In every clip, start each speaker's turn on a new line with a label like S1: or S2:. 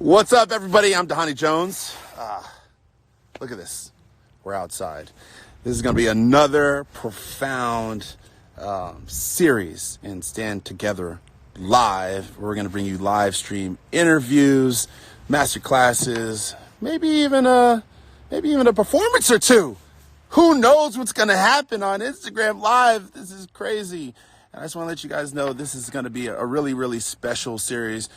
S1: What's up, everybody? I'm Dhani Jones. Look at this. We're outside. This is going to be another profound series in Stand Together Live. We're going to bring you live stream interviews, master classes, maybe even a performance or two. Who knows what's going to happen on Instagram Live? This is crazy. And I just want to let you guys know this is going to be a really, really special series.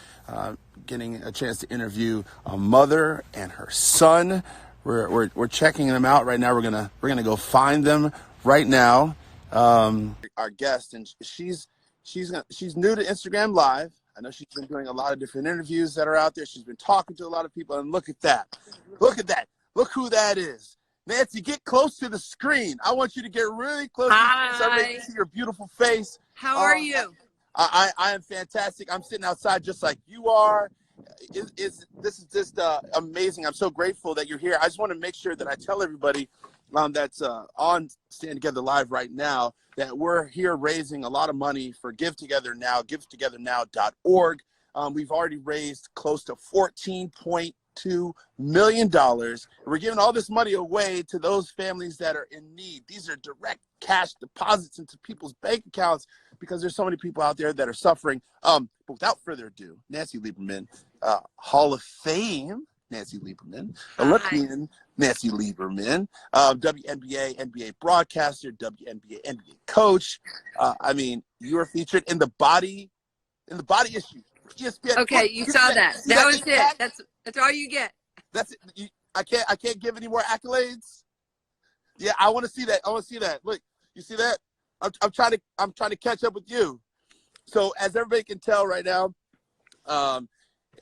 S1: Getting a chance to interview a mother and her son. We're checking them out right now. We're gonna go find them right now. Our guest, and she's new to Instagram Live. I know she's been doing a lot of different interviews that are out there. She's been talking to a lot of people, and look at that. Look at that. Look who that is. Nancy, get close to the screen. I want you to get really close to the screen so I can see your beautiful face.
S2: How are you?
S1: I am fantastic. I'm sitting outside just like you are. This is just amazing. I'm so grateful that you're here. I just want to make sure that I tell everybody that's on Stand Together Live right now that we're here raising a lot of money for Give Together Now, givetogethernow.org. We've already raised close to $14.2 million. We're giving all this money away to those families that are in need. These are direct cash deposits into people's bank accounts because there's so many people out there that are suffering. But without further ado, Nancy Lieberman, Hall of Fame Nancy Lieberman, Olympian Nancy Lieberman, WNBA, NBA broadcaster, WNBA, NBA coach. I mean, you were featured in the body issue. ESPN.
S2: Okay, you saw that. That was it. That's all you get.
S1: That's it. I can't give any more accolades. Yeah, I want to see that. Look, you see that? I'm trying to catch up with you. So as everybody can tell right now,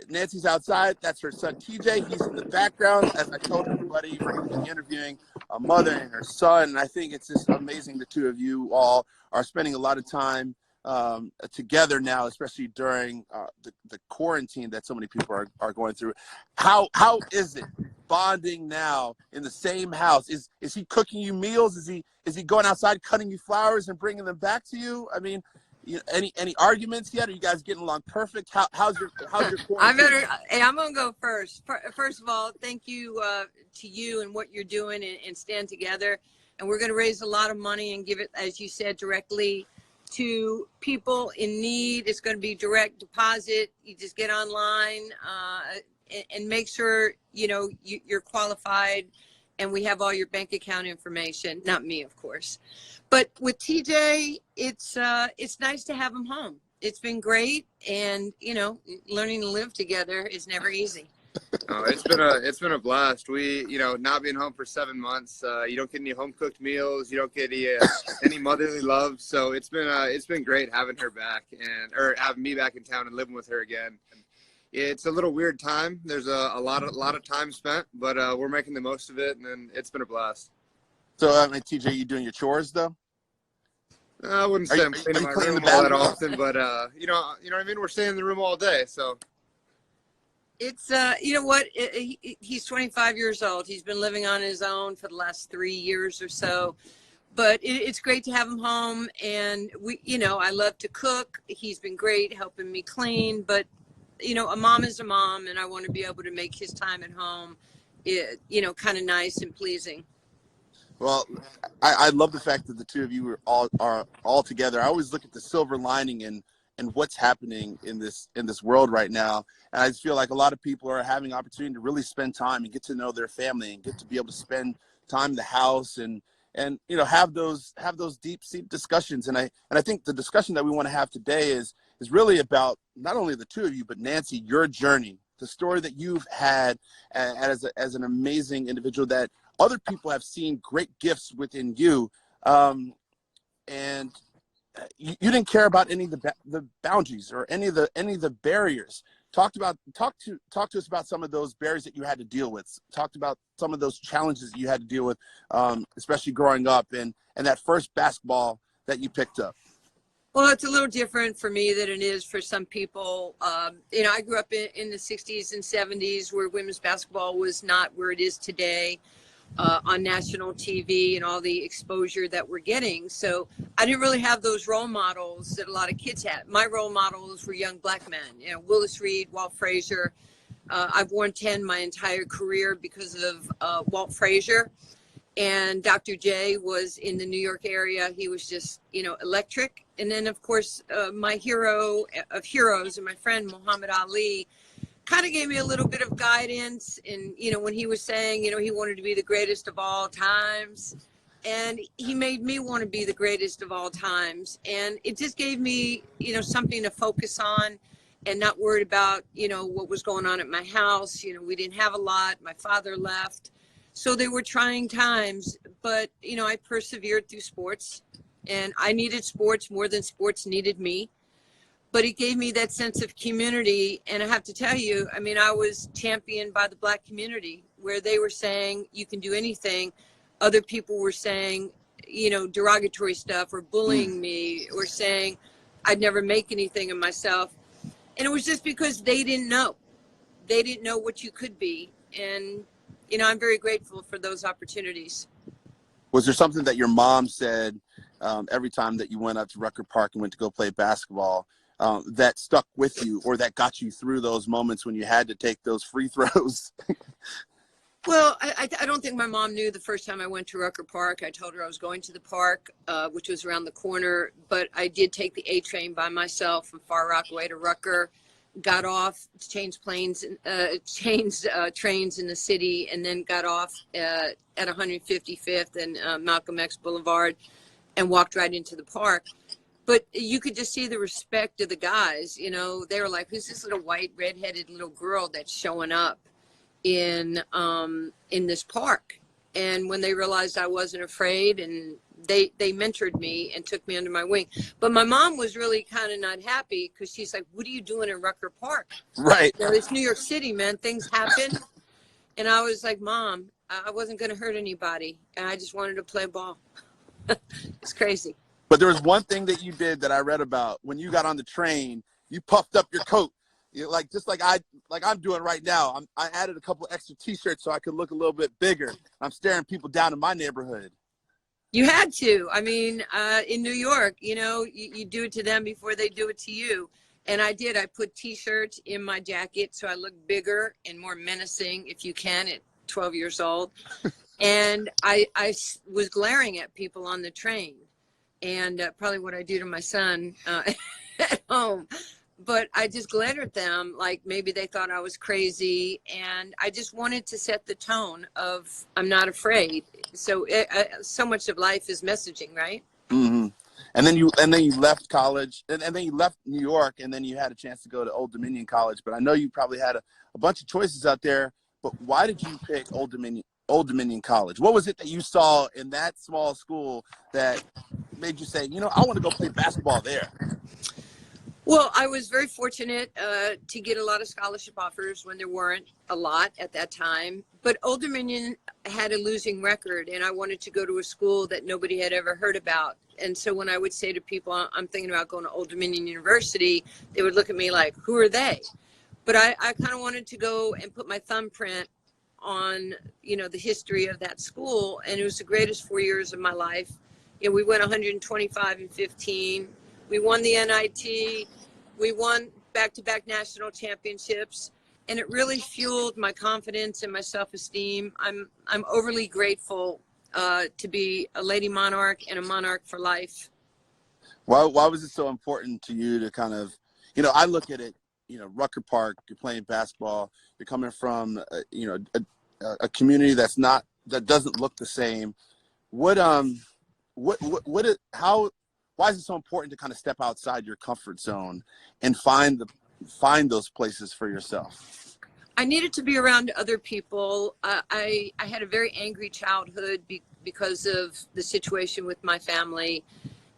S1: Nancy's outside. That's her son TJ. He's in the background. As I told everybody, we're going to be interviewing a mother and her son. And I think it's just amazing the two of you all are spending a lot of time together now, especially during the quarantine that so many people are going through. How is it bonding now in the same house? Is he cooking you meals? Is he going outside cutting you flowers and bringing them back to you? I mean, any arguments yet? Are you guys getting along perfect? How's your quarantine?
S2: I'm gonna go first. First of all, thank you to you and what you're doing and Stand Together. And we're gonna raise a lot of money and give it, as you said, directly to people in need. It's going to be direct deposit. You just get online and make sure you're qualified, and we have all your bank account information. Not me, of course, but with TJ, it's nice to have him home. It's been great, and learning to live together is never easy.
S3: Oh, it's been a blast. We, not being home for 7 months, you don't get any home cooked meals. You don't get any motherly love. So it's been great having her back or having me back in town and living with her again. It's a little weird time. There's a lot of time spent, but we're making the most of it, and it's been a blast.
S1: So, TJ, you doing your chores though?
S3: I wouldn't say I'm cleaning my room all that often, but you know what I mean. We're staying in the room all day, so.
S2: It's he's 25 years old. He's been living on his own for the last 3 years or so, but it's great to have him home. And I love to cook. He's been great helping me clean, but a mom is a mom, and I want to be able to make his time at home kind of nice and pleasing.
S1: Well, I love the fact that the two of you are all together. I always look at the silver lining and what's happening in this world right now. And I just feel like a lot of people are having an opportunity to really spend time and get to know their family and get to be able to spend time in the house and have those deep discussions. And I think the discussion that we want to have today is really about not only the two of you, but Nancy, your journey, the story that you've had as an amazing individual that other people have seen great gifts within you. And you didn't care about any of the boundaries or any of the barriers. Talk to us about some of those barriers that you had to deal with. Talked about some of those challenges that you had to deal with, especially growing up and that first basketball that you picked up.
S2: Well, it's a little different for me than it is for some people. I grew up in the 60s and 70s where women's basketball was not where it is today. On national TV and all the exposure that we're getting. So I didn't really have those role models that a lot of kids had. My role models were young black men, Willis Reed, Walt Frazier, I've worn 10 my entire career because of Walt Frazier. And Dr. J was in the New York area. He was just, electric. And then, of course, my hero of heroes and my friend Muhammed Ali kind of gave me a little bit of guidance. And, when he was saying, he wanted to be the greatest of all times. And he made me want to be the greatest of all times. And it just gave me, something to focus on and not worried about, what was going on at my house. We didn't have a lot. My father left. So they were trying times, but, I persevered through sports, and I needed sports more than sports needed me. But it gave me that sense of community. And I have to tell you, I was championed by the Black community, where they were saying you can do anything. Other people were saying, derogatory stuff or bullying me or saying I'd never make anything of myself. And it was just because they didn't know. They didn't know what you could be. And, I'm very grateful for those opportunities.
S1: Was there something that your mom said every time that you went up to Rucker Park and went to go play basketball that stuck with you, or that got you through those moments when you had to take those free throws?
S2: Well, I don't think my mom knew the first time I went to Rucker Park. I told her I was going to the park, which was around the corner, but I did take the A train by myself from Far Rockaway to Rucker, got off, changed trains in the city, and then got off at 155th and Malcolm X Boulevard and walked right into the park. But you could just see the respect of the guys. They were like, who's this little white redheaded little girl that's showing up in this park? And when they realized I wasn't afraid, and they mentored me and took me under my wing. But my mom was really kind of not happy, because she's like, what are you doing in Rucker Park?
S1: Right.
S2: It's New York City, man. Things happen. And I was like, Mom, I wasn't going to hurt anybody. And I just wanted to play ball. It's crazy.
S1: But there was one thing that you did that I read about. When you got on the train, you puffed up your coat. Just like I'm doing right now. I added a couple extra T-shirts so I could look a little bit bigger. I'm staring people down in my neighborhood.
S2: You had to. In New York, you do it to them before they do it to you. And I did. I put T-shirts in my jacket so I look bigger and more menacing, if you can, at 12 years old. And I was glaring at people on the train, and probably what I do to my son at home. But I just glared at them like maybe they thought I was crazy. And I just wanted to set the tone of I'm not afraid. So so much of life is messaging, right?
S1: Mm-hmm. And then you left college, and then you left New York, and then you had a chance to go to Old Dominion College. But I know you probably had a bunch of choices out there. But why did you pick Old Dominion College? What was it that you saw in that small school that made you say, I want to go play basketball there?
S2: Well, I was very fortunate to get a lot of scholarship offers when there weren't a lot at that time. But Old Dominion had a losing record, and I wanted to go to a school that nobody had ever heard about. And so when I would say to people, I'm thinking about going to Old Dominion University, they would look at me like, who are they? But I kind of wanted to go and put my thumbprint on, the history of that school. And it was the greatest 4 years of my life. We went 125 and 15. We won the NIT. We won back-to-back national championships, and it really fueled my confidence and my self-esteem. I'm overly grateful to be a Lady Monarch and a Monarch for life.
S1: Why was it so important to you to kind of, I look at it, Rucker Park, you're playing basketball, you're coming from, a community that doesn't look the same. Why is it so important to kind of step outside your comfort zone and find those places for yourself?
S2: I needed to be around other people. I had a very angry childhood because of the situation with my family.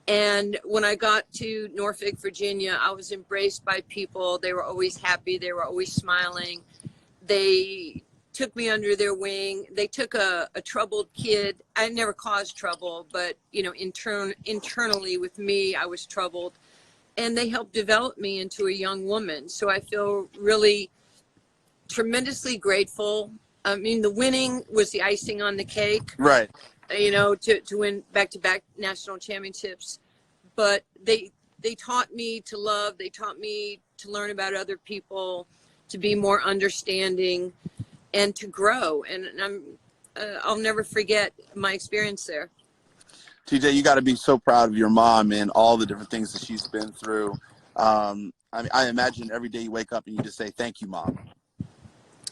S2: And when I got to Norfolk, Virginia, I was embraced by people. They were always happy. They were always smiling. They took me under their wing. They took a troubled kid. I never caused trouble, but internally with me, I was troubled, and they helped develop me into a young woman. So I feel really tremendously grateful. The winning was the icing on the cake,
S1: right?
S2: To win back-to-back national championships, but they taught me to love. They taught me to learn about other people. to be more understanding, and to grow. And I'll never forget my experience there.
S1: TJ, you got to be so proud of your mom and all the different things that she's been through. I mean, I imagine every day you wake up and you just say, "Thank you, Mom."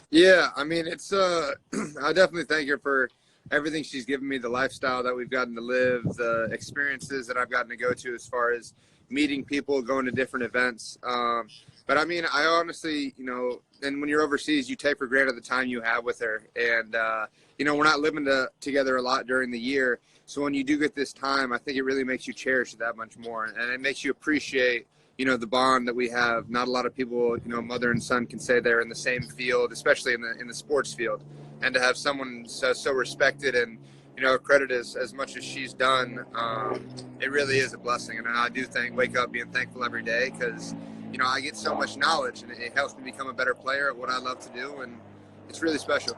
S3: Yeah, I mean, it's I definitely thank her for everything she's given me, the lifestyle that we've gotten to live, the experiences that I've gotten to go to as far as meeting people, going to different events. But I mean, I honestly, you know, and when you're overseas, you take for granted the time you have with her. And, you know, we're not living together a lot during the year. So when you do get this time, I think it really makes you cherish it that much more. And it makes you appreciate, you know, the bond that we have. Not a lot of people, you know, mother and son can say they're in the same field, especially in the sports field. And to have someone so respected and, you know, credited as much as she's done, it really is a blessing. And I do wake up being thankful every day because, you know, I get so much knowledge and it helps me become a better player at what I love to do. And it's really special.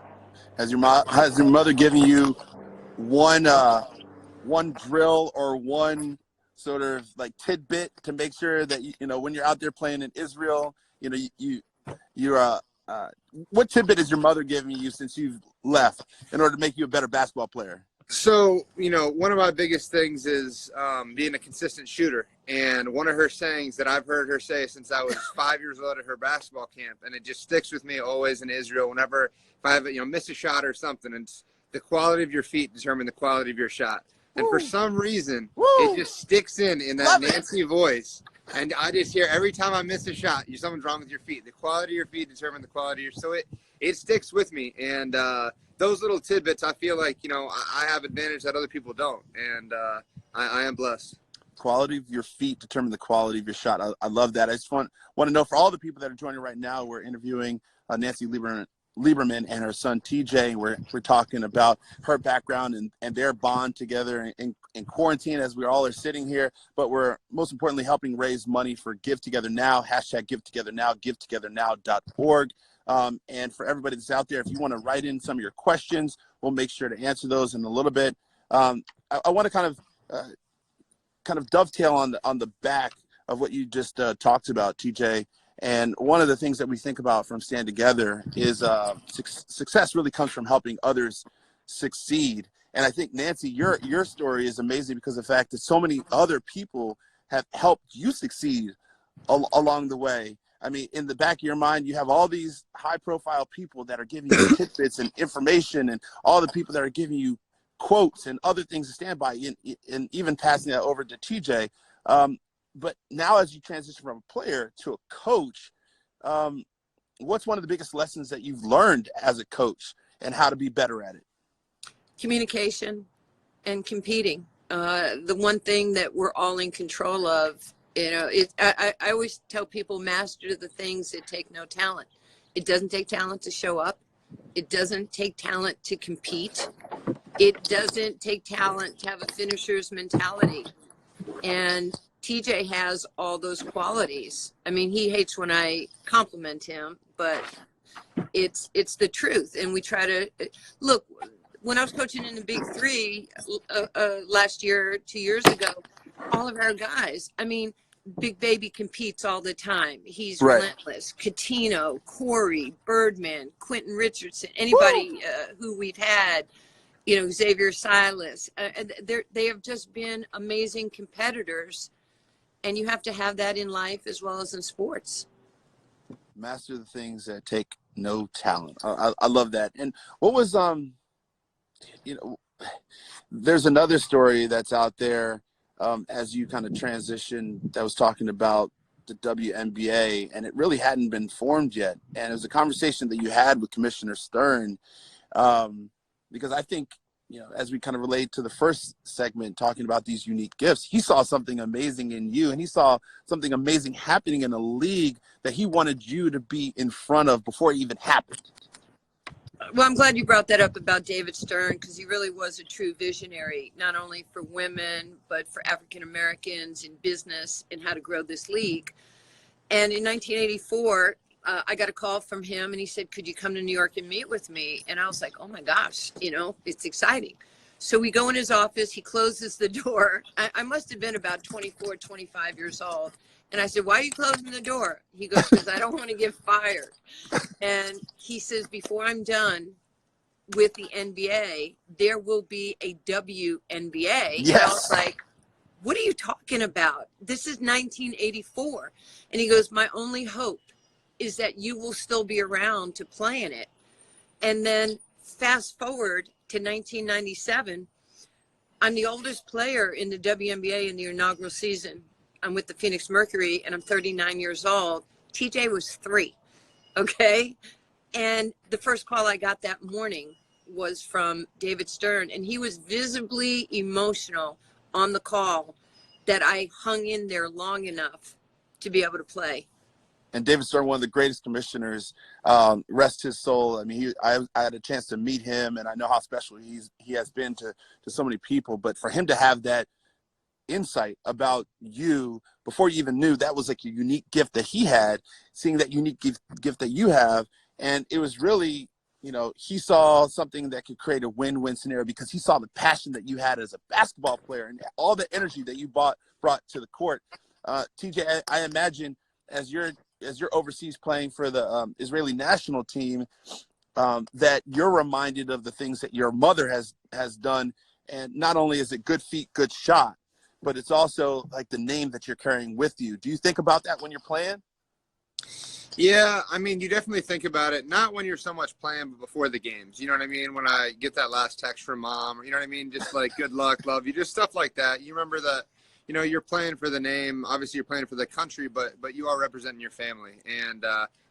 S1: Has your mother given you one drill or one sort of like tidbit to make sure that you know when you're out there playing in Israel, you know, what tidbit is your mother giving you since you've left in order to make you a better basketball player?
S3: So, you know, one of my biggest things is being a consistent shooter. And one of her sayings that I've heard her say since I was 5 years old at her basketball camp, and it just sticks with me always in Israel whenever if I have, you know, miss a shot or something, and it's the quality of your feet determine the quality of your shot. And for some reason, it just sticks in that Nancy voice. And I just hear every time I miss a shot, something's wrong with your feet. The quality of your feet determine the quality of your. So it sticks with me. And those little tidbits, I feel like, you know, I have advantage that other people don't. And I am blessed.
S1: Quality of your feet determine the quality of your shot. I love that. I just want to know for all the people that are joining right now, we're interviewing Nancy Lieberman and her son TJ. We're talking about her background and their bond together in quarantine as we all are sitting here, but we're most importantly helping raise money for Give Together Now, #GiveTogetherNow, givetogethernow.org. And for everybody that's out there, if you want to write in some of your questions, we'll make sure to answer those in a little bit. I want to kind of dovetail on the back of what you just talked about, TJ. And one of the things that we think about from Stand Together is success really comes from helping others succeed. And I think, Nancy, your story is amazing because of the fact that so many other people have helped you succeed along the way. I mean, in the back of your mind, you have all these high-profile people that are giving you tidbits and information, and all the people that are giving you quotes and other things to stand by, and even passing that over to TJ. But now as you transition from a player to a coach, what's one of the biggest lessons that you've learned as a coach and how to be better at it?
S2: Communication and competing. The one thing that we're all in control of, you know, I always tell people, master the things that take no talent. It doesn't take talent to show up. It doesn't take talent to compete. It doesn't take talent to have a finisher's mentality. And TJ has all those qualities. I mean, he hates when I compliment him, but it's the truth. And we try to look. When I was coaching in the Big Three last year, 2 years ago, all of our guys, I mean, Big Baby competes all the time. He's relentless. Catino, Corey, Birdman, Quentin Richardson, anybody who we've had, you know, Xavier Silas, they have just been amazing competitors. And you have to have that in life as well as in sports.
S1: Master the things that take no talent. I love that. And what was, you know, there's another story that's out there as you kind of transition that was talking about the WNBA, and it really hadn't been formed yet. And it was a conversation that you had with Commissioner Stern, because I think, you know, as we kind of relate to the first segment talking about these unique gifts, he saw something amazing in you, and he saw something amazing happening in a league that he wanted you to be in front of before it even happened.
S2: Well, I'm glad you brought that up about David Stern, because he really was a true visionary, not only for women, but for African Americans in business and how to grow this league. And in 1984, I got a call from him, and he said, could you come to New York and meet with me? And I was like, oh my gosh, you know, it's exciting. So we go in his office, he closes the door. I must have been about 24, 25 years old. And I said, why are you closing the door? He goes, because I don't want to get fired. And he says, before I'm done with the NBA, there will be a WNBA.
S1: Yes.
S2: And I was like, what are you talking about? This is 1984. And he goes, my only hope is that you will still be around to play in it. And then fast forward to 1997, I'm the oldest player in the WNBA in the inaugural season. I'm with the Phoenix Mercury, and I'm 39 years old. TJ was 3, okay? And the first call I got that morning was from David Stern, and he was visibly emotional on the call that I hung in there long enough to be able to play.
S1: And David Stern, one of the greatest commissioners, rest his soul. I mean, I had a chance to meet him, and I know how special he has been to so many people. But for him to have that insight about you before you even knew, that was like a unique gift that he had, seeing that unique gift that you have. And it was really, you know, he saw something that could create a win-win scenario because he saw the passion that you had as a basketball player and all the energy that you brought to the court. TJ, I imagine as you're overseas playing for the Israeli national team, that you're reminded of the things that your mother has done. And not only is it good feet, good shot, but it's also like the name that you're carrying with you. Do you think about that when you're playing?
S3: Yeah, I mean, you definitely think about it, not when you're so much playing, but before the games. You know what I mean? When I get that last text from mom, you know what I mean? Just like, good luck, love you, just stuff like that. You remember that, you know, you're playing for the name. Obviously, you're playing for the country, but you are representing your family. And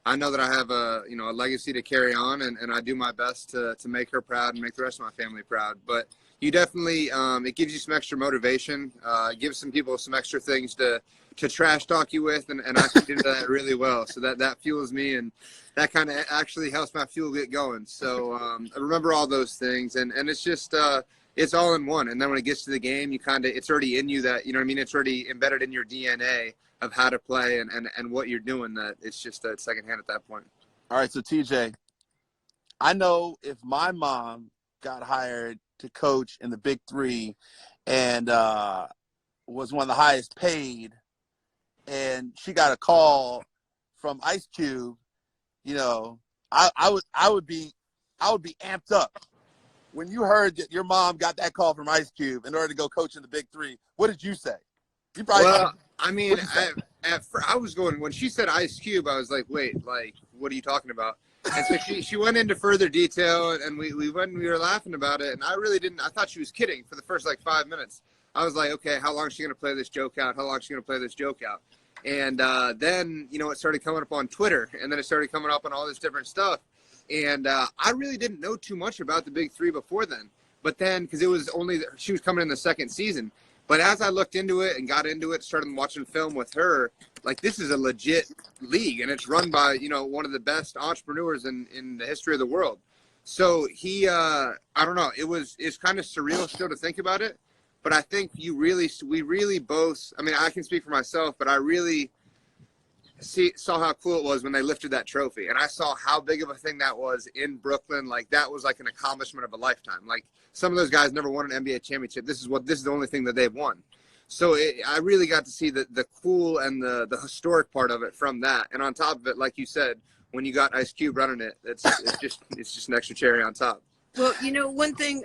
S3: I know that I have a legacy to carry on, and I do my best to make her proud and make the rest of my family proud. But you definitely, it gives you some extra motivation, gives some people some extra things to trash talk you with, and I can do that really well. So that fuels me, and that kind of actually helps my fuel get going. So I remember all those things, and it's just, it's all in one. And then when it gets to the game, it's already in you that, you know what I mean? It's already embedded in your DNA of how to play and what you're doing, that it's just secondhand at that point.
S1: All right. So TJ, I know if my mom got hired to coach in the Big Three and was one of the highest paid, and she got a call from Ice Cube, you know, I would be amped up. When you heard that your mom got that call from Ice Cube in order to go coach in the Big Three, what did you say? You probably.
S3: Well, I mean, I was going, when she said Ice Cube, I was like, wait, like, what are you talking about? And so she went into further detail, and we were laughing about it, and I thought she was kidding for the first like 5 minutes. I was like, okay, how long is she going to play this joke out? How long is she going to play this joke out? And then, you know, it started coming up on Twitter, and then it started coming up on all this different stuff. And I really didn't know too much about the Big Three before then. But then, because she was coming in the second season. But as I looked into it and got into it, started watching film with her, like, this is a legit league, and it's run by, you know, one of the best entrepreneurs in the history of the world. So I don't know, it's kind of surreal still to think about it. But I think we really both, I mean, I can speak for myself, but I really saw how cool it was when they lifted that trophy. And I saw how big of a thing that was in Brooklyn. Like, that was like an accomplishment of a lifetime. Like, some of those guys never won an NBA championship. This is the only thing that they've won. So I really got to see the cool and the historic part of it from that. And on top of it, like you said, when you got Ice Cube running it, it's just an extra cherry on top.
S2: Well, you know, one thing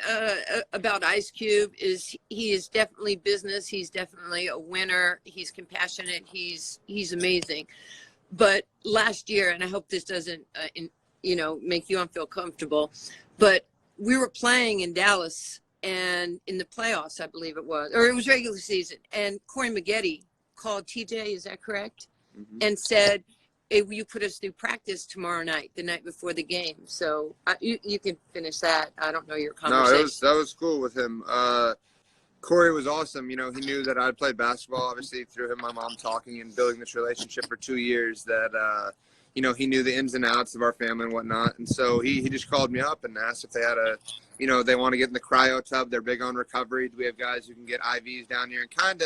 S2: about Ice Cube is he is definitely business. He's definitely a winner. He's compassionate. He's amazing. But last year, and I hope this doesn't, make you feel comfortable, but we were playing in Dallas and in the playoffs, I believe it was, or it was regular season. And Corey Maggette called TJ, is that correct? Mm-hmm. And said, hey, will you put us through practice tomorrow night, the night before the game? So you can finish that. I don't know your conversation.
S3: No, that was cool with him. Corey was awesome. You know, he knew that I'd played basketball, obviously, through him, my mom talking and building this relationship for 2 years, that, he knew the ins and outs of our family and whatnot. And so he just called me up and asked if they had they want to get in the cryo tub. They're big on recovery. Do we have guys who can get IVs down here? And kind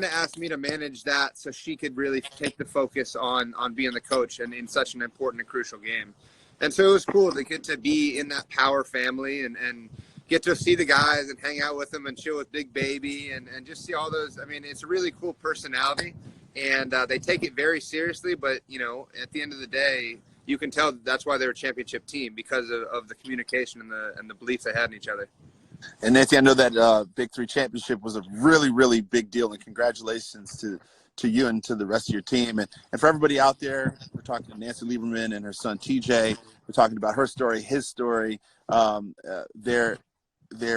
S3: of asked me to manage that so she could really take the focus on being the coach and in such an important and crucial game. And so it was cool to get to be in that power family and get to see the guys and hang out with them and chill with Big Baby and just see all those. I mean, it's a really cool personality and they take it very seriously. But you know, at the end of the day, you can tell that's why they're a championship team, because of the communication and the beliefs they had in each other.
S1: And Nancy, I know that Big Three championship was a really, really big deal, and congratulations to you and to the rest of your team. And for everybody out there, we're talking to Nancy Lieberman and her son TJ. We're talking about her story, his story, their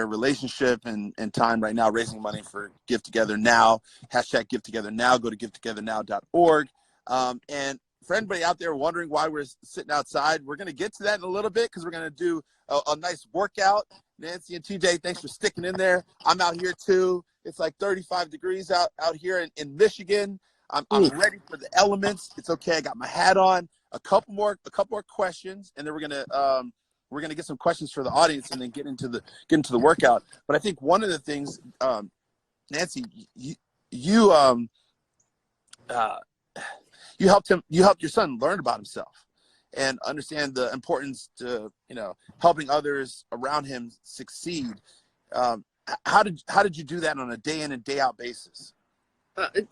S1: relationship and time right now, raising money for Give Together Now. Hashtag Give Together Now. Go to givetogethernow.org. And for anybody out there wondering why we're sitting outside, we're going to get to that in a little bit, because we're going to do a nice workout. Nancy and TJ, thanks for sticking in there. I'm out here too. It's like 35 degrees out here in Michigan. I'm ready for the elements. It's okay. I got my hat on. A couple more questions, and then we're gonna get some questions for the audience, and then get into the workout. But I think one of the things, Nancy, you helped your son learn about himself and understand the importance to, you know, helping others around him succeed. How did you do that on a day in and day out basis?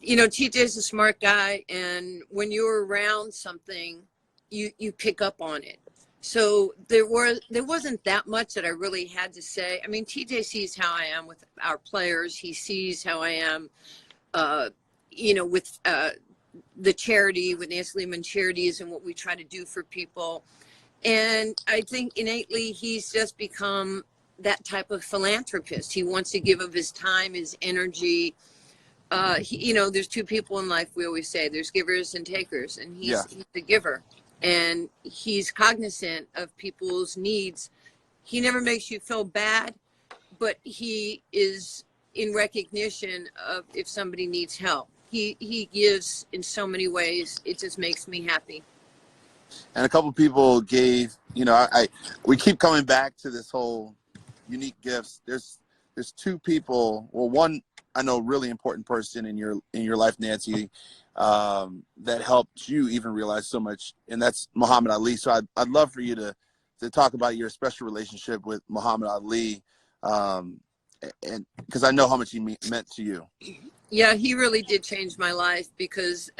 S2: You know, TJ's a smart guy, and when you're around something, you pick up on it. So there wasn't that much that I really had to say. I mean, TJ sees how I am with our players. He sees how I am, you know, with the charity, with Nancy Lieberman Charities, and what we try to do for people. And I think innately he's just become that type of philanthropist. He wants to give of his time, his energy. You know, there's two people in life, we always say. There's givers and takers, and he's the giver. And he's cognizant of people's needs. He never makes you feel bad, but he is in recognition of if somebody needs help. He gives in so many ways. It just makes me happy.
S1: And a couple of people gave, you know, we keep coming back to this whole unique gifts. There's two people. Well, one, I know, really important person in your life, Nancy, that helped you even realize so much, and that's Muhammad Ali. So I'd love for you to talk about your special relationship with Muhammad Ali, and because I know how much he meant to you.
S2: Yeah, he really did change my life because,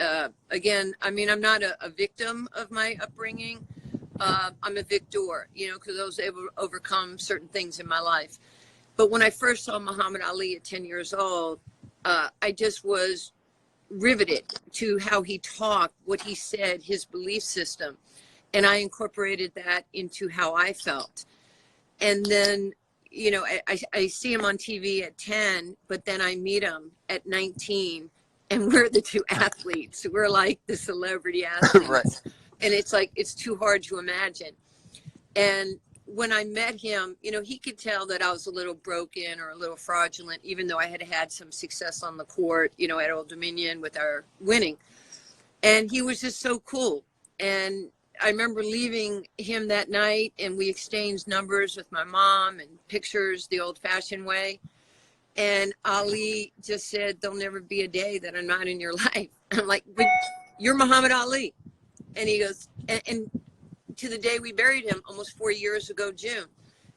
S2: again, I mean, I'm not a victim of my upbringing. I'm a victor, you know, because I was able to overcome certain things in my life. But when I first saw Muhammad Ali at 10 years old, I just was riveted to how he talked, what he said, his belief system. And I incorporated that into how I felt. And then, you know, I see him on TV at 10, but then I meet him at 19, and we're the two athletes. We're like the celebrity athletes.
S1: Right.
S2: And it's like, it's too hard to imagine. And when I met him, you know, he could tell that I was a little broken or a little fraudulent, even though I had had some success on the court, you know, at Old Dominion with our winning. And he was just so cool. And I remember leaving him that night, and we exchanged numbers with my mom and pictures the old-fashioned way. And Ali just said, "There'll never be a day that I'm not in your life." I'm like, "But you're Muhammad Ali." And he goes, and to the day we buried him almost 4 years ago, June,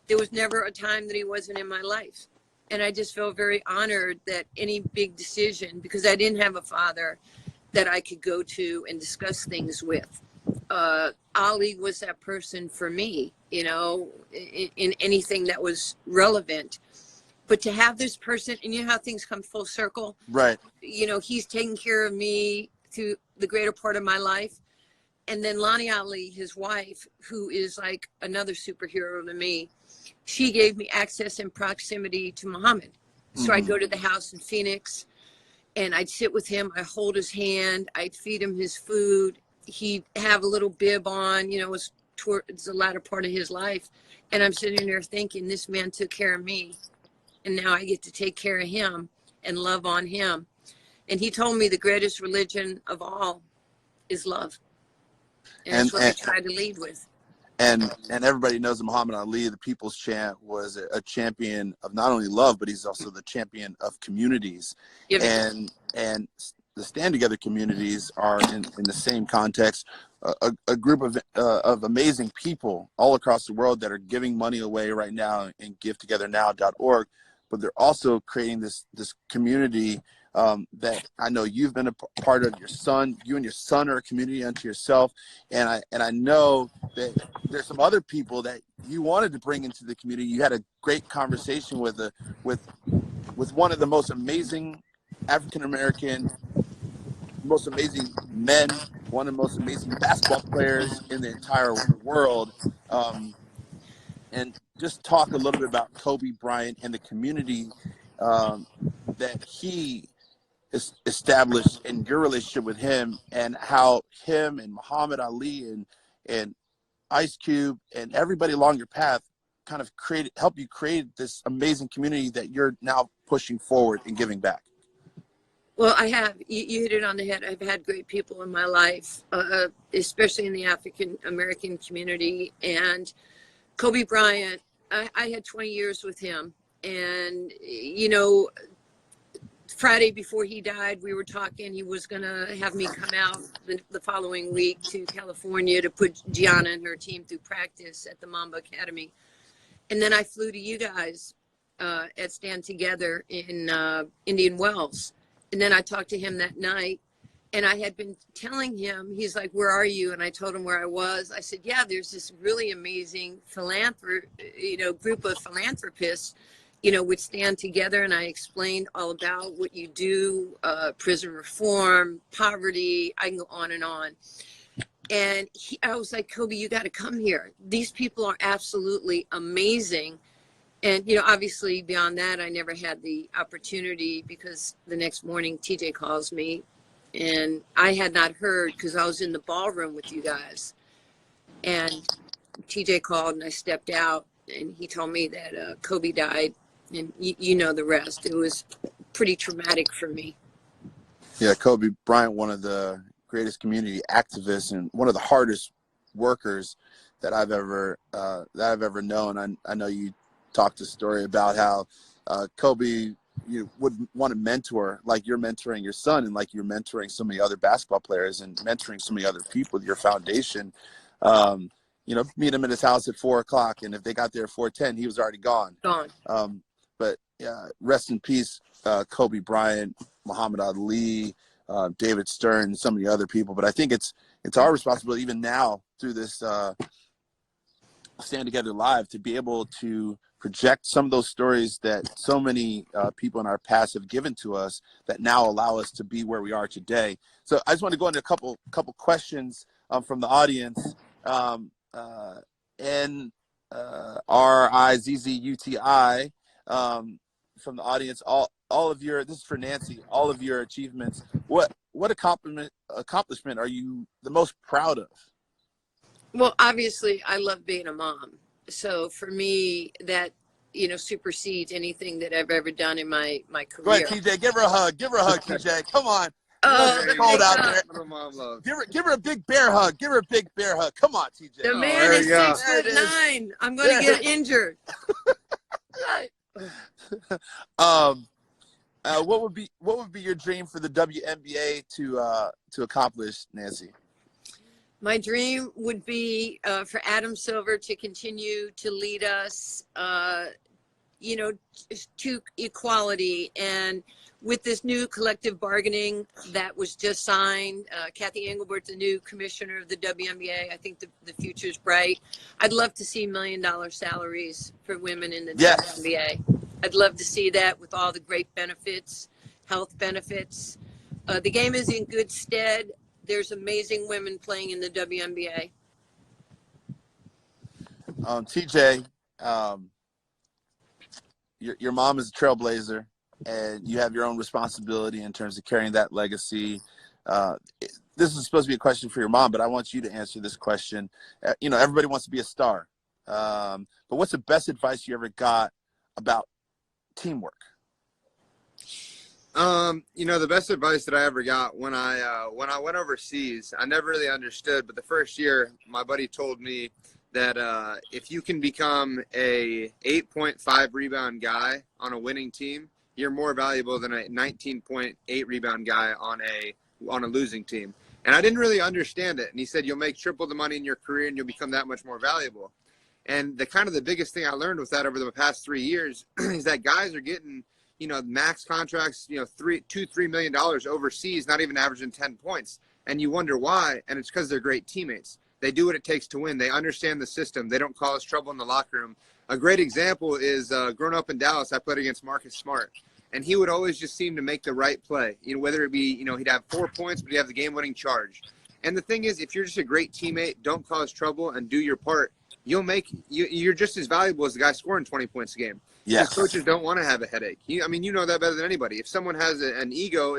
S2: there was never a time that he wasn't in my life. And I just felt very honored that any big decision, because I didn't have a father that I could go to and discuss things with. Ali was that person for me, you know, in anything that was relevant. But to have this person, and you know how things come full circle?
S1: Right.
S2: You know, he's taking care of me through the greater part of my life. And then Lonnie Ali, his wife, who is like another superhero to me, she gave me access and proximity to Muhammad. So I'd go to the house in Phoenix, and I'd sit with him. I'd hold his hand. I'd feed him his food. He'd have a little bib on, you know, it was towards the latter part of his life. And I'm sitting there thinking, this man took care of me, and now I get to take care of him and love on him. And he told me the greatest religion of all is love. And that's what we try to lead with.
S1: And everybody knows that Muhammad Ali, the People's Champ, was a champion of not only love, but he's also the champion of communities. Yep. And the Stand Together communities are in the same context, a group of amazing people all across the world that are giving money away right now in givetogethernow.org. But they're also creating this community that I know you've been a part of. Your son, you and your son are a community unto yourself, and I know that there's some other people that you wanted to bring into the community. You had a great conversation with one of the most amazing African American, most amazing men, one of the most amazing basketball players in the entire world. And just talk a little bit about Kobe Bryant and the community that he established in your relationship with him, and how him and Muhammad Ali and Ice Cube and everybody along your path kind of help you create this amazing community that you're now pushing forward and giving back.
S2: Well, I have. You hit it on the head. I've had great people in my life, especially in the African American community. And Kobe Bryant, I had 20 years with him. And, you know, Friday before he died, we were talking. He was going to have me come out the following week to California to put Gianna and her team through practice at the Mamba Academy. And then I flew to you guys at Stand Together in Indian Wells. And then I talked to him that night, and I had been telling him, he's like, where are you? And I told him where I was. I said, yeah, there's this really amazing group of philanthropists, would stand together. And I explained all about what you do, prison reform, poverty. I can go on and on. And I was like, Kobe, you got to come here. These people are absolutely amazing. And, obviously beyond that, I never had the opportunity, because the next morning TJ calls me, and I had not heard because I was in the ballroom with you guys. And TJ called, and I stepped out, and he told me that Kobe died, and you know the rest. It was pretty traumatic for me.
S1: Yeah, Kobe Bryant, one of the greatest community activists and one of the hardest workers that I've ever known. I know you talked a story about how Kobe, you would want to mentor, like you're mentoring your son, and like you're mentoring so many other basketball players and mentoring so many other people, your foundation. Meet him at his house at 4:00, and if they got there at 4:10, he was already gone. But rest in peace, Kobe Bryant, Muhammad Ali, David Stern, some of the other people. But I think it's our responsibility, even now through this Stand Together Live, to be able to project some of those stories that so many people in our past have given to us, that now allow us to be where we are today. So I just want to go into a couple questions from the audience. NRIZZUTI from the audience. All of your, this is for Nancy, all of your achievements. What accomplishment are you the most proud of?
S2: Well, obviously, I love being a mom. So for me, that, supersedes anything that I've ever done in my career.
S1: Go ahead, TJ. Give her a hug. Give her a hug, TJ. Come on. It's cold out there. Give her a big bear hug. Give her a big bear hug. Come on, TJ.
S2: The man is 6'9". I'm going to get injured.
S1: What would be your dream for the WNBA to accomplish, Nancy?
S2: My dream would be for Adam Silver to continue to lead us, to equality. And with this new collective bargaining that was just signed, Kathy Engelbert, the new commissioner of the WNBA, I think the future is bright. I'd love to see $1 million salaries for women in the WNBA. I'd love to see that, with all the great benefits, health benefits. The game is in good stead. There's amazing women playing in the WNBA.
S1: TJ, your mom is a trailblazer, and you have your own responsibility in terms of carrying that legacy. This is supposed to be a question for your mom, but I want you to answer this question. Everybody wants to be a star. But what's the best advice you ever got about teamwork?
S3: The best advice that I ever got when I went overseas, I never really understood, but the first year my buddy told me that if you can become a 8.5 rebound guy on a winning team, you're more valuable than a 19.8 rebound guy on a losing team. And I didn't really understand it. And he said, you'll make triple the money in your career and you'll become that much more valuable. And the biggest thing I learned with that over the past 3 years is that guys are getting max contracts, $3 million overseas, not even averaging 10 points. And you wonder why. And it's because they're great teammates. They do what it takes to win. They understand the system. They don't cause trouble in the locker room. A great example is growing up in Dallas, I played against Marcus Smart. And he would always just seem to make the right play, whether it be, he'd have 4 points, but he'd have the game-winning charge. And the thing is, if you're just a great teammate, don't cause trouble and do your part, you're just as valuable as the guy scoring 20 points a game.
S1: Yes.
S3: Because coaches don't want to have a headache. You know that better than anybody. If someone has an ego,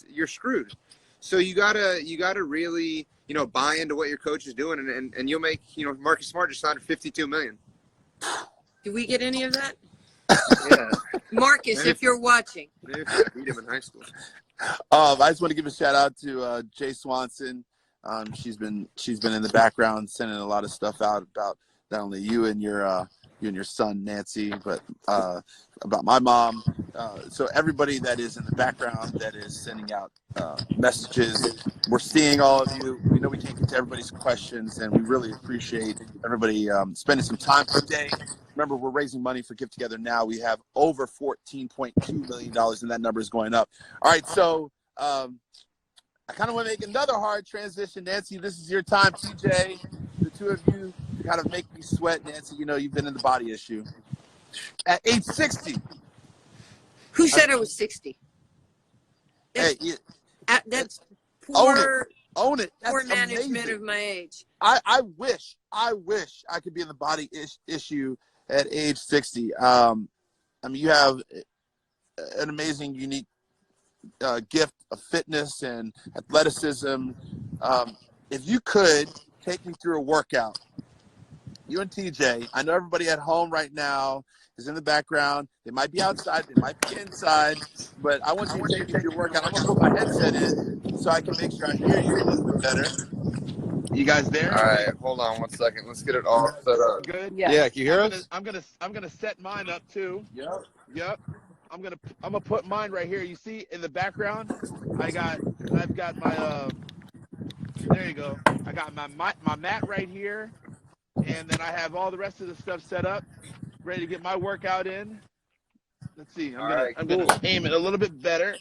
S3: you're screwed. So you gotta really, buy into what your coach is doing, and you'll make, Marcus Smart just signed for $52 million.
S2: Do we get any of that?
S3: Yeah.
S2: Marcus, if you're watching.
S3: Maybe if I beat him in high school.
S1: I just want to give a shout out to Jay Swanson. She's been in the background sending a lot of stuff out about not only you and your son Nancy, but about my mom. So everybody that is in the background that is sending out messages, we're seeing all of you. We know we can't get to everybody's questions, and we really appreciate everybody spending some time today. Remember, we're raising money for Give Together Now. We have over $14.2 million, and that number is going up. All right, so I kind of want to make another hard transition. Nancy, this is your time. TJ, the two of you kind of make me sweat. Nancy, you've been in the body issue. At age 60.
S2: Who said I was 60? That's poor.
S1: Own it. That's
S2: poor management
S1: amazing.
S2: Of my age.
S1: I wish I could be in the body issue at age 60. You have an amazing, unique gift of fitness and athleticism. If you could take me through a workout, you and TJ, I know everybody at home right now is in the background. They might be outside, they might be inside, but I want you to take me through your workout. I'm going to put my headset in so I can make sure I hear you a little bit better. You guys there?
S3: All right, hold on 1 second. Let's get it all set up.
S1: Good.
S3: Yeah, can you hear us?
S1: I'm gonna set mine up too.
S3: Yep.
S1: I'm gonna put mine right here. You see in the background, I've got my there you go. I got my mat right here, and then I have all the rest of the stuff set up, ready to get my workout in. Let's see. I'm gonna aim it a little bit better.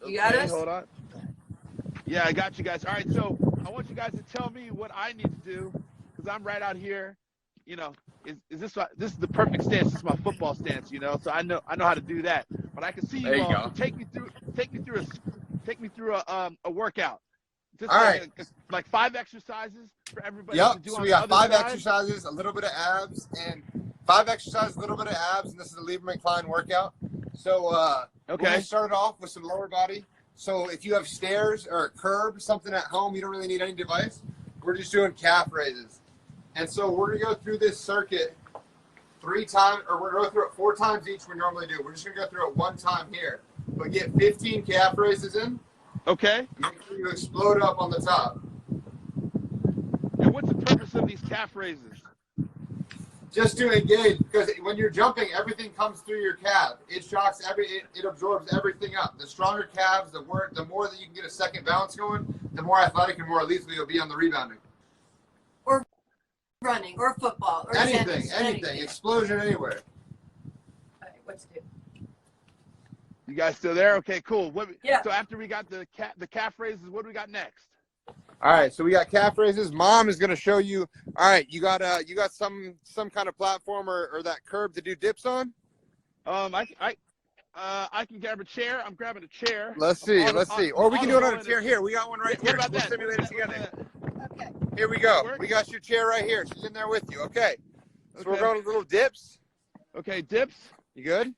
S2: You got us?
S1: Hold on. Yeah, I got you guys. All right, so I want you guys to tell me what I need to do, because I'm right out here. Is this is the perfect stance? This is my football stance, so I know how to do that. But I can see you all. Take me through a workout. Just
S3: all right.
S1: Like 5 exercises for everybody
S3: Yep.
S1: to do.
S3: So
S1: on
S3: we
S1: the
S3: got
S1: other
S3: 5
S1: side.
S3: exercises, a little bit of abs, and 5 exercises, a little bit of abs, and this is a Lieberman Cline workout. So we're gonna start it off with some lower body. So if you have stairs or a curb, something at home, you don't really need any device. We're just doing calf raises. And so we're gonna go through this circuit 3 times, or we're gonna go through it 4 times each we normally do. We're just gonna go through it 1 time here. But get 15 calf raises in.
S1: Okay.
S3: Make sure you explode up on the top.
S1: And what's the purpose of these calf raises?
S3: Just to engage, because when you're jumping, everything comes through your calf. It shocks it absorbs everything up. The stronger calves, the more that you can get a second balance going, the more athletic and more lethal you'll be on the rebounding.
S2: Or running, or football, or
S3: anything,
S2: tennis,
S3: explosion anywhere.
S2: All right, what's good?
S1: You guys still there? Okay, cool.
S2: Yeah.
S1: So after we got the calf raises, what do we got next?
S3: All right, so we got calf raises. Mom is going to show you. All right, you got some kind of platform or that curb to do dips on?
S1: I can grab a chair. I'm grabbing a chair.
S3: Let's see. Or we can do it on a chair here. We got one right here. We'll simulate it together.
S2: Okay.
S3: Here we go. We got your chair right here. She's in there with you. Okay. So we're going little dips.
S1: Okay, dips.
S3: You good?
S1: Okay.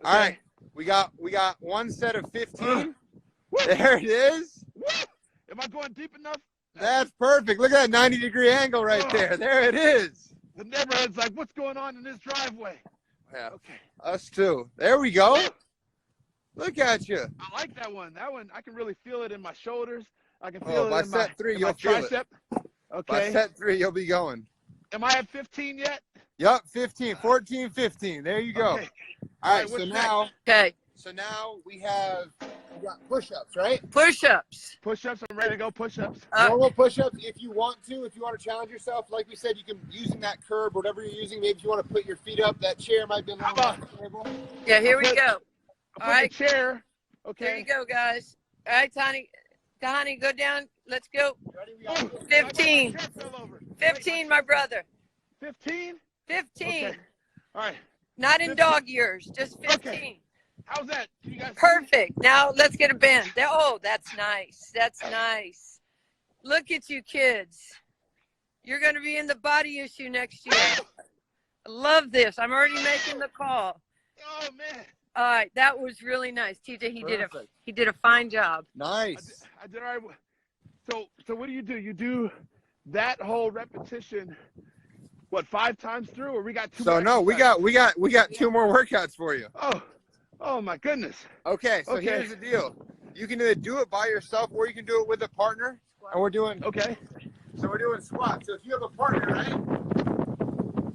S3: All right. We got 1 set of 15. There it is.
S1: Am I going deep enough?
S3: That's perfect. Look at that 90-degree angle right there. There it is.
S1: The neighborhood's like, what's going on in this driveway?
S3: Yeah.
S1: Okay.
S3: Us too. There we go. Look at you.
S1: I like that one. That one, I can really feel it in my shoulders. I can feel it
S3: by
S1: in my,
S3: set 3,
S1: in
S3: you'll
S1: my
S3: feel
S1: tricep.
S3: it.
S1: Okay.
S3: By set 3, you'll be going.
S1: Am I at 15 yet?
S3: Yep, 15, 14, 15. There you go.
S1: Okay.
S3: All right, so
S1: what's
S3: now,
S2: Okay.
S3: So now we got push-ups, right?
S2: Push-ups.
S4: Push-ups. I'm ready to go. Push-ups.
S3: Normal push-ups. If you want to challenge yourself, like we said, you can using that curb, whatever you're using. Maybe if you want to put your feet up, that chair might be a little more comfortable.
S2: Yeah, here we go.
S4: All right. The chair. Okay.
S2: There you go, guys. All right, Dhani, go down. Let's go. 15. 15, my brother.
S4: 15?
S2: 15.
S4: Okay. All right.
S2: Not in dog years, just 15.
S4: Okay. How's that? Can you guys
S2: Perfect. Now let's get a bend. Oh, that's nice. That's nice. Look at you kids. You're going to be in the body issue next year. I love this. I'm already making the call.
S4: Oh, man.
S2: All right, that was really nice. TJ, he did a fine job.
S3: Nice.
S4: I did all right. So what do? You do that whole repetition, what, 5 times through, or we got 2
S3: So
S4: more
S3: no, we got 2 more workouts for you.
S4: Oh my goodness.
S3: Okay, so here's the deal. You can either do it by yourself or you can do it with a partner. And we're doing we're doing squats. So if you have a partner, right?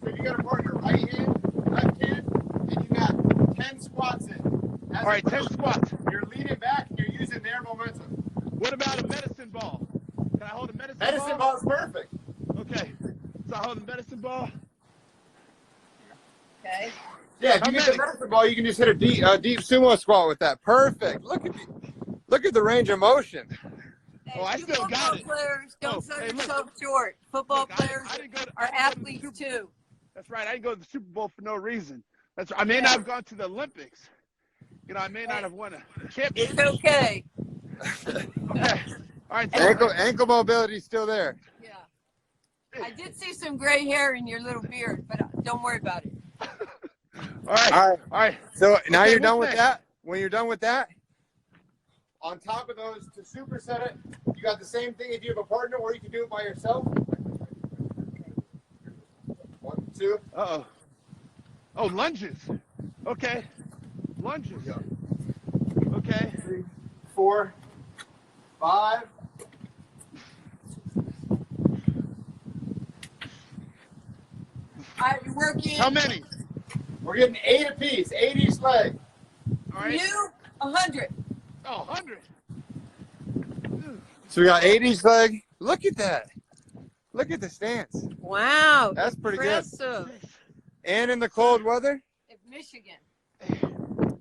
S3: So if you got a partner, right hand, left hand, and you got 10 squats in. All
S4: right, 10 squats.
S3: You're leaning back and you're using their momentum.
S4: What about a medicine ball? Can I hold a medicine ball?
S3: Medicine ball is perfect.
S4: Okay. So I hold the medicine ball.
S2: Okay.
S3: Yeah, if you get the medicine ball, you can just hit a deep sumo squat with that. Perfect. Look at the range of motion.
S2: Hey,
S4: I still got it.
S2: Players, don't sell yourself short. Football players are athletes too.
S4: That's right. I didn't go to the Super Bowl for no reason. I may not have gone to the Olympics. I may not have won a championship.
S2: It's okay.
S4: Okay. All right. So
S3: Ankle mobility is still there.
S2: Yeah. I did see some gray hair in your little beard, but don't worry about it.
S4: All right.
S3: So now you're done with that. When you're done with that, on top of those, to superset it, you got the same thing if you have a partner, or you can do it by yourself. 1, 2.
S4: Uh-oh. Oh, lunges. Okay. Lunges. Okay.
S3: 3, 4, 5.
S2: All right, you're working.
S4: How many?
S3: We're getting 8 apiece, 8 each leg.
S4: All right.
S2: You, 100.
S4: Oh, 100.
S3: So we got 8 each leg. Look at that. Look at the stance.
S2: Wow.
S3: That's pretty
S2: impressive.
S3: good. And in the cold weather.
S2: In Michigan.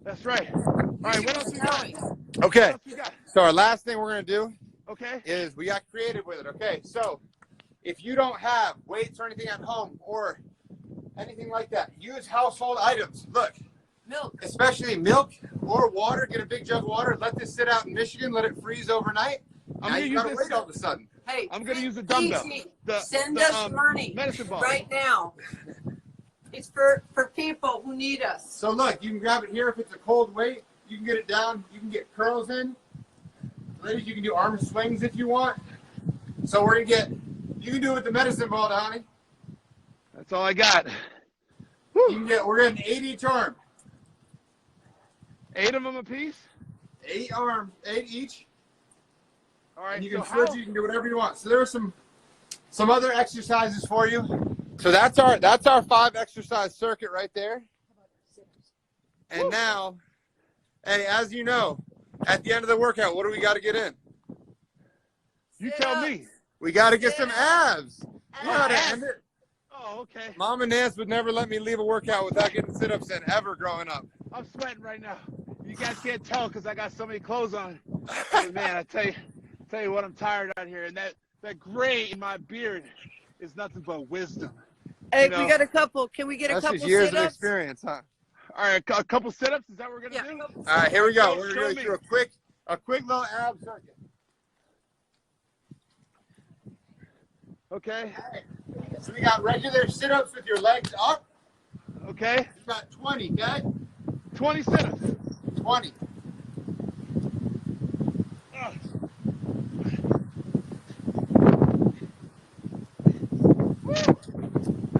S4: That's right. All right, what else we got?
S3: Okay.
S4: What else we got?
S3: So our last thing we're going to do
S4: Okay.
S3: is we got creative with it. Okay. So if you don't have weights or anything at home or anything like that, use household items. Look.
S2: Milk.
S3: Especially milk or water. Get a big jug of water. Let this sit out in Michigan. Let it freeze overnight. Now you got to wait all of a sudden.
S2: Hey,
S4: I'm going to use a dumbbell.
S2: Send us money
S4: medicine ball.
S2: right now. It's for people who need us.
S3: So look, you can grab it here if it's a cold weight. You can get it down. You can get curls in. Ladies, you can do arm swings if you want. So we're going to you can do it with the medicine ball, Donnie.
S4: That's all I got.
S3: We're getting 8 each arm.
S4: 8 of them a piece?
S3: 8 arms, 8 each.
S4: All right.
S3: And you can switch. You can do whatever you want. So there are some other exercises for you. So that's our 5-exercise circuit right there. And now, hey, as you know, at the end of the workout, what do we got to get in?
S4: You tell me.
S3: We got to get some abs. You know how to end it.
S4: Oh, okay.
S3: Mom and Nance would never let me leave a workout without getting sit-ups in ever growing up.
S4: I'm sweating right now. You guys can't tell because I got so many clothes on. But man, I tell you what, I'm tired out here, and that gray in my beard is nothing but wisdom.
S2: Hey, we got a couple. Can we get a couple
S3: That's just years
S2: sit-ups?
S3: of experience, huh?
S4: All right, a couple sit-ups. Is that what we're gonna do?
S3: All right, here we go. We're
S4: Show
S3: gonna
S4: me.
S3: do a quick little ab circuit.
S4: Okay.
S3: So we got regular sit-ups with your legs up.
S4: Okay.
S3: We got 20, okay?
S4: 20 sit-ups.
S3: 20.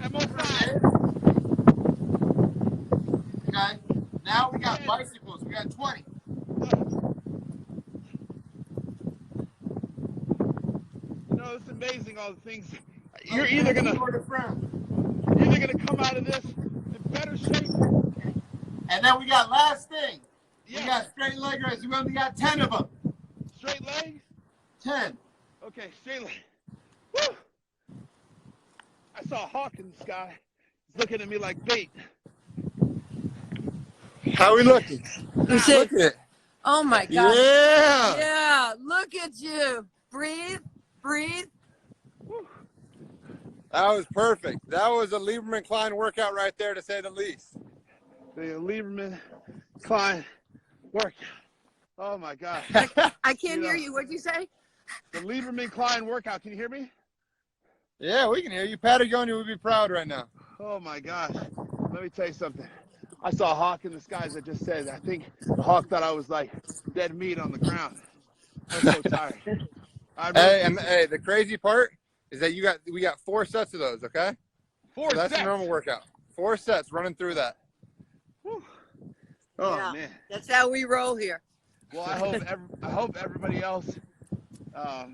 S4: I'm on fire.
S3: Okay. Now we got bicycles. We got 20.
S4: It's amazing all the things. You're either gonna come out of this in better shape.
S3: And then we got last thing. We got straight leg raises. We only got 10 of them.
S4: Straight leg?
S3: 10.
S4: Okay, straight leg. Woo! I saw a hawk in the sky. He's looking at me like bait.
S3: How are we looking?
S2: You see?
S3: Look at it.
S2: Oh my God.
S3: Yeah.
S2: Yeah. Look at you. Breathe. Breathe.
S3: That was perfect. That was a Lieberman Cline workout right there, to say the least.
S4: The Lieberman Cline workout. Oh my God.
S2: I can't hear you. What'd you say?
S4: The Lieberman Cline workout. Can you hear me?
S3: Yeah, we can hear you. Patagonia would be proud right now.
S4: Oh my gosh. Let me tell you something. I saw a hawk in the sky, as I just said. I think the hawk thought I was like dead meat on the ground. I was so tired.
S3: Hey, the crazy part is that we got 4 sets of those, okay?
S4: 4
S3: so that's
S4: sets.
S3: a normal workout. 4 sets running through that.
S4: Whew. Oh
S2: Yeah.
S4: man.
S2: That's how we roll here.
S4: Well, I hope everybody else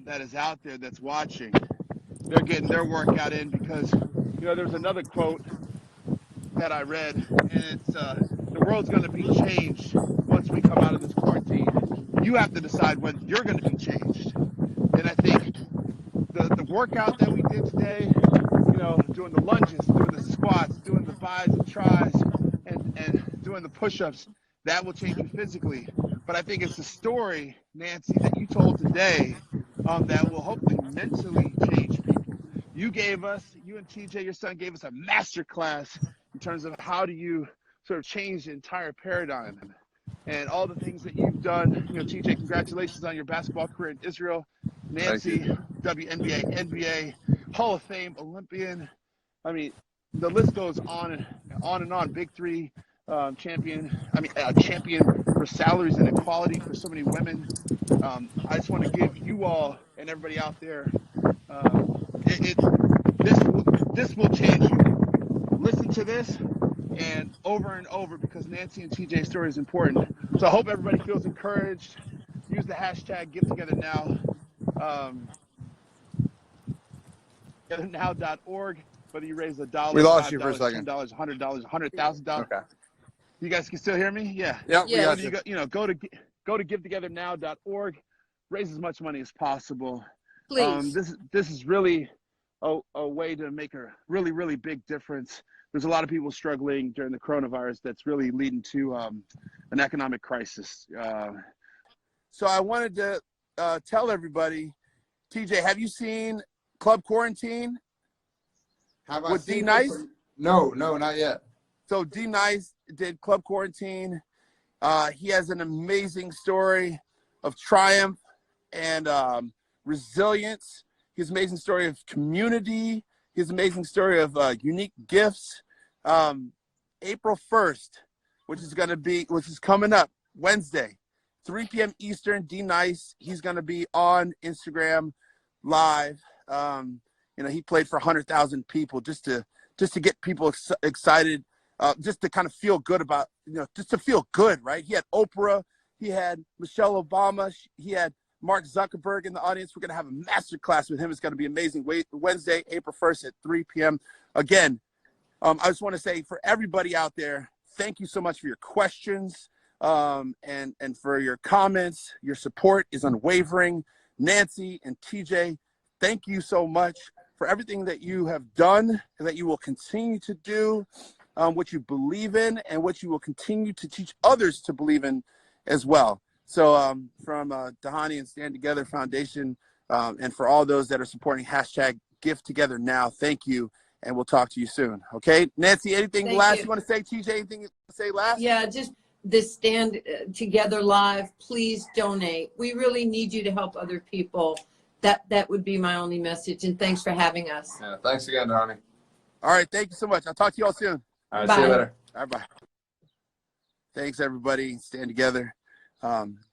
S4: that is out there that's watching, they're getting their workout in, because there's another quote that I read, and it's the world's going to be changed once we come out of this quarantine. You have to decide when you're going to be changed. And I think the workout that we did today, doing the lunges, doing the squats, doing the bis and tris, and doing the push-ups, that will change you physically. But I think it's the story, Nancy, that you told today that will hopefully mentally change people. You and TJ, your son, gave us a master class in terms of how do you sort of change the entire paradigm and all the things that you've done. TJ, congratulations on your basketball career in Israel. Nancy, WNBA, NBA, Hall of Fame, Olympian. I mean, the list goes on and on. Big Three champion for salaries and equality for so many women. I just want to give you all and everybody out there, this will change you. Listen to this and over, because Nancy and TJ's story is important. So I hope everybody feels encouraged. Use the hashtag GetTogetherNow, GetTogetherNow.org. Whether you raise $1,
S3: We lost you
S4: $5,
S3: for a second.
S4: $10, $100, $100,000.
S3: Okay.
S4: You guys can still hear me? Yeah.
S3: Yep,
S2: Yeah.
S3: we got you.
S4: Go to GetTogetherNow.org. Raise as much money as possible.
S2: Please.
S4: This is really a way to make a really, really big difference. There's a lot of people struggling during the coronavirus that's really leading to an economic crisis.
S1: So I wanted to tell everybody, TJ, have you seen Club Quarantine with D Nice?
S3: No, not yet.
S1: So D Nice did Club Quarantine. He has an amazing story of triumph and resilience. His amazing story of community. His amazing story of unique gifts. April 1st, which is coming up Wednesday, 3 p.m. Eastern. D Nice. He's going to be on Instagram Live. He played for 100,000 people just to get people excited. Just to kind of feel good about, just to feel good, right? He had Oprah, he had Michelle Obama, he had Mark Zuckerberg in the audience. We're going to have a master class with him. It's going to be amazing. Wednesday, April 1st at 3 p.m. Again, I just want to say for everybody out there, thank you so much for your questions and for your comments. Your support is unwavering. Nancy and TJ, thank you so much for everything that you have done and that you will continue to do. What you believe in and what you will continue to teach others to believe in as well. So from Dhani and Stand Together Foundation and for all those that are supporting hashtag Gift Together Now, thank you, and we'll talk to you soon. Okay, Nancy, anything you want to say? TJ, anything to say last?
S2: Yeah, just this Stand Together Live. Please donate. We really need you to help other people. That would be my only message, and thanks for having us.
S3: Yeah, thanks again, Dhani.
S1: All right, thank you so much. I'll talk to you all soon.
S3: All right,
S2: Bye.
S3: see you later.
S1: All right, bye. Thanks, everybody. Stand together.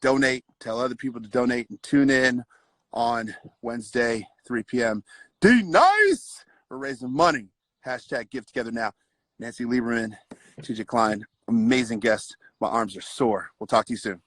S1: Donate. Tell other people to donate and tune in on Wednesday, 3 p.m. D Nice. We're raising money. Hashtag Gift Together Now. Nancy Lieberman, TJ Cline, amazing guest. My arms are sore. We'll talk to you soon.